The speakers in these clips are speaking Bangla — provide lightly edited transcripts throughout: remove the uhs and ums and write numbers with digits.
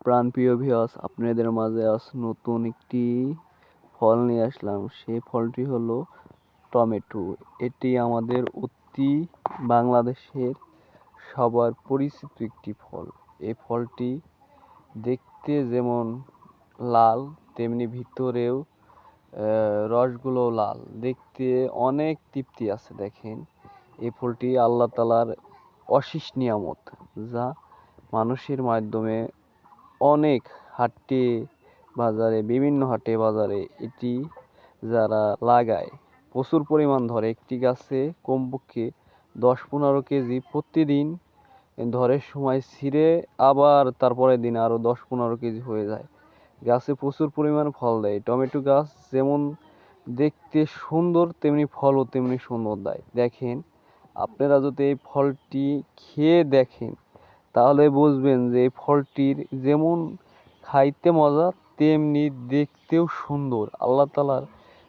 প্রাণপ্রিয় ভিউয়ার্স, আপনাদের মাঝে আজ নতুন একটি ফল নিয়ে আসলাম। সেই ফলটি হলো টমেটো। এটি আমাদের বাংলাদেশের সবার পরিচিত একটি ফল। এই ফলটি দেখতে যেমন লাল, তেমনি ভিতরেও রসগুলো লাল। দেখতে অনেক তৃপ্তি আছে। দেখেন, এই ফলটি আল্লাহ তাআলার অশেষ নিয়ামত, যা মানুষের মাধ্যমে অনেক বিভিন্ন হাটে বাজারে এটি যারা লাগায় প্রচুর পরিমাণ ধরে। একটি গাছে কমপক্ষে 10-15 কেজি প্রতিদিন ধরে, সময় ছিঁড়ে আবার তারপরের দিন আরও 10-15 কেজি হয়ে যায়। গাছে প্রচুর পরিমাণ ফল দেয়। টমেটো গাছ যেমন দেখতে সুন্দর, তেমনি ফলও তেমনি সুন্দর দেয়। দেখেন, আপনারা যদি এই ফলটি খেয়ে দেখেন তাহলে বুঝবেন যে এই ফলটির যেমন খাইতে মজা, তেমনি দেখতেও সুন্দর। আল্লাহ তাআলার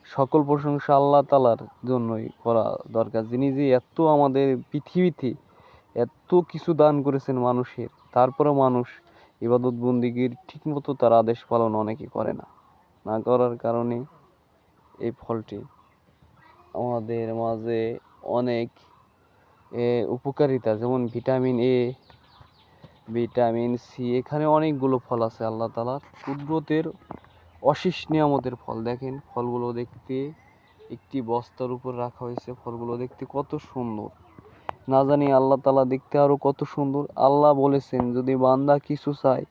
সকল প্রশংসা আল্লাহ তাআলার জন্যই করা দরকার, যিনি যে এত আমাদের পৃথিবীতে এত কিছু দান করেছেন মানুষের, তারপরে মানুষ ইবাদত বন্দিগির ঠিকমতো তার আদেশ পালন অনেকে করে না করার কারণে এই ফলটি আমাদের মাঝে অনেক উপকারিতা, যেমন ভিটামিন এ, ভিটামিন সি, এখানে অনেকগুলো ফল আছে। আল্লাহ তাআলার কুদরতের অশেষ নিয়ামতের ফল। দেখেন, ফলগুলো দেখতে একটি বস্তার উপর রাখা হয়েছে। ফলগুলো দেখতে কত সুন্দর, না জানি আল্লাহ তাআলা দেখতে আরো কত সুন্দর। আল্লাহ বলেছেন, যদি বান্দা কিছু চায়,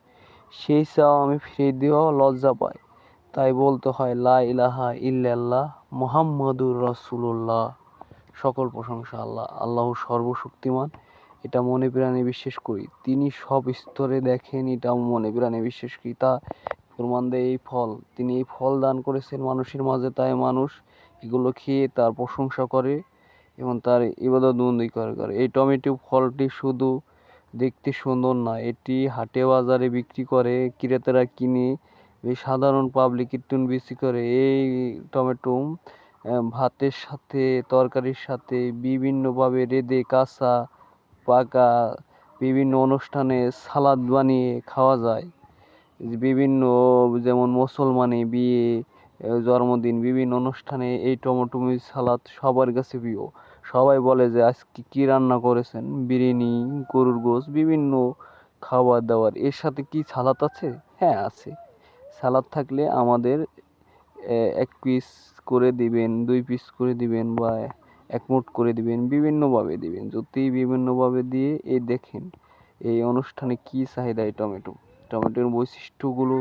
সেই চাওয়া আমি ফিরিয়ে দেওয়া লজ্জা পাই। তাই বলতে হয় লা ইলাহা ইল্লাল্লাহ মুহাম্মাদুর রাসূলুল্লাহ। সকল প্রশংসা আল্লাহ সর্বশক্তিমান। এটা মনে প্রাণে বিশ্বাস করি। তিনি সব স্তরে দেখেন, এটা মনে প্রাণে বিশ্বাস করি। তা প্রমাণ দেয় এই ফল। তিনি এই ফল দান করেছেন মানুষের মাঝে, তাই মানুষ এগুলো খেয়ে তার প্রশংসা করে এবং তার ইবাদত বন্দেগী করে। এই টমেটো ফলটি শুধু দেখতে সুন্দর না, এটি হাটে বাজারে বিক্রি করে, ক্রেতারা কিনে, এই সাধারণ পাবলিক ইটুন বিক্রি করে। এই টমেটো ভাতের সাথে, তরকারির সাথে বিভিন্নভাবে রেঁধে, কাঁচা, পাকা, বিভিন্ন অনুষ্ঠানে সালাদ বানিয়ে খাওয়া যায়। বিভিন্ন, যেমন মুসলমানে বিয়ে, জন্মদিন, বিভিন্ন অনুষ্ঠানে এই টমেটো সালাদ সবার কাছে প্রিয়। সবাই বলে যে আজকে কি রান্না করেছেন, বিরিয়ানি, গরুর গোশত, বিভিন্ন খাবার দাবার। এর সাথে কি সালাদ আছে? হ্যাঁ, আছে। সালাদ থাকলে আমাদের 1 পিস করে দিবেন, 2 পিস করে দিবেন, বা 1 মুঠ করে দিবেন, বিভিন্নভাবে দিবেন। যদি বিভিন্নভাবে দিয়ে, এই দেখেন এই অনুষ্ঠানে কি চাহিদা এই টমেটোর বৈশিষ্ট্যগুলো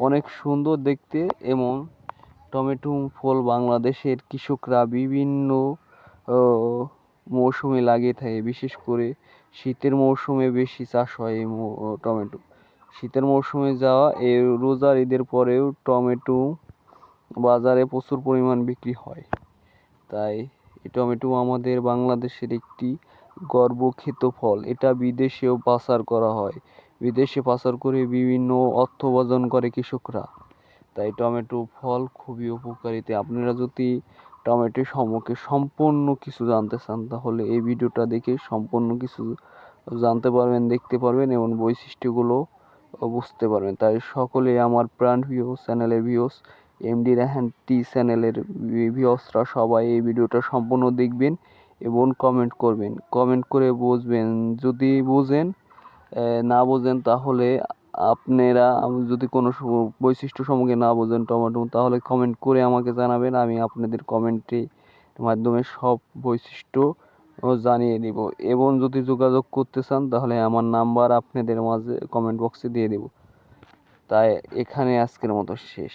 অনেক সুন্দর দেখতে। এবং টমেটো ফল বাংলাদেশের কৃষকরা বিভিন্ন মৌসুমে লাগিয়ে থাকে। বিশেষ করে শীতের মৌসুমে বেশি চাষ হয় এই টমেটো। শীতের মৌসুমে যাওয়া এই রোজার ঈদের পরেও টমেটো বাজারে প্রচুর পরিমাণ বিক্রি হয়। তাই এই টমেটো আমাদের বাংলাদেশের একটি গর্বখ্যাত ফল। এটা বিদেশেও পাচার করা হয়। বিদেশে পাচার করে বিভিন্ন অর্থ উপার্জন করে কৃষকরা। তাই টমেটো ফল খুবই উপকারিতা। আপনারা যদি টমেটো সম্পর্কে সম্পূর্ণ কিছু জানতে চান, তাহলে এই ভিডিওটা দেখে সম্পূর্ণ কিছু জানতে পারবেন, দেখতে পারবেন এবং বৈশিষ্ট্যগুলো বুঝতে পারবেন। তাই সকলে আমার প্রাণপ্রিয় চ্যানেলের ভিউয়ার্স, এমডি রায়হান টি চ্যানেলের ভিউয়ার্সরা সবাই এই ভিডিওটা সম্পূর্ণ দেখবেন এবং কমেন্ট করবেন। কমেন্ট করে বুঝবেন। যদি না বোঝেন, তাহলে আপনারা যদি কোনো বৈশিষ্ট্য সম্পর্কে না বোঝেন টমেটো, তাহলে কমেন্ট করে আমাকে জানাবেন। আমি আপনাদের কমেন্টের মাধ্যমে সব বৈশিষ্ট্য জানিয়ে দিব। এবং যদি যোগাযোগ করতে চান, তাহলে আমার নাম্বার আপনাদের মাঝে কমেন্ট বক্সে দিয়ে দেব। তাই এখানে আজকের মতো শেষ।